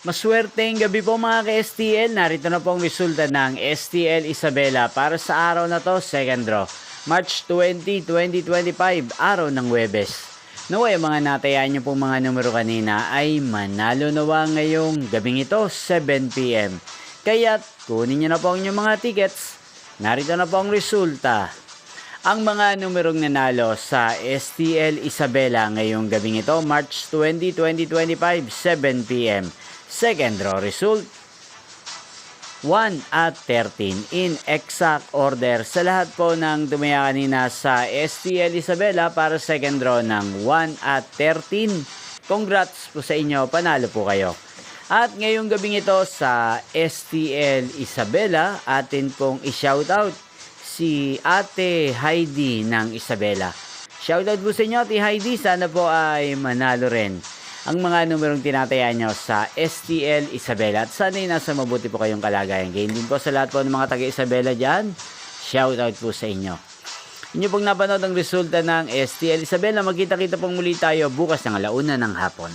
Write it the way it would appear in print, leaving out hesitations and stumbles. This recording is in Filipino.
Maswerteng gabi po mga ka-STL. Narito na po ang resulta ng STL Isabela para sa araw na to, second draw. March 20, 2025, araw ng Huwebes. Naway ang mga natayaan nyo pong mga numero kanina ay manalo nawa ngayong gabing ito, 7pm. Kaya't kunin nyo na po ang inyong mga tickets. Narito na po ang resulta. Ang mga numerong nanalo sa STL Isabela ngayong gabing ito, March 20, 2025, 7pm. Second draw result, 1 at 13 in exact order sa lahat po ng tumaya kanina sa STL Isabela para second draw ng 1 at 13. Congrats po sa inyo, panalo po kayo. At ngayong gabing ito sa STL Isabela, atin pong i-shoutout si Ate Heidi ng Isabela. Shoutout po sa inyo, Ate Heidi, sana po ay manalo rin ang mga numerong tinataya nyo sa STL Isabela. At sana'y nasa mabuti po kayong kalagayan. Ganyan din po sa lahat po ng mga taga-Isabela dyan. Shoutout po sa inyo. Inyo pong napanood ang resulta ng STL Isabela. Magkita-kita pong muli tayo bukas ng 1:00 ng hapon.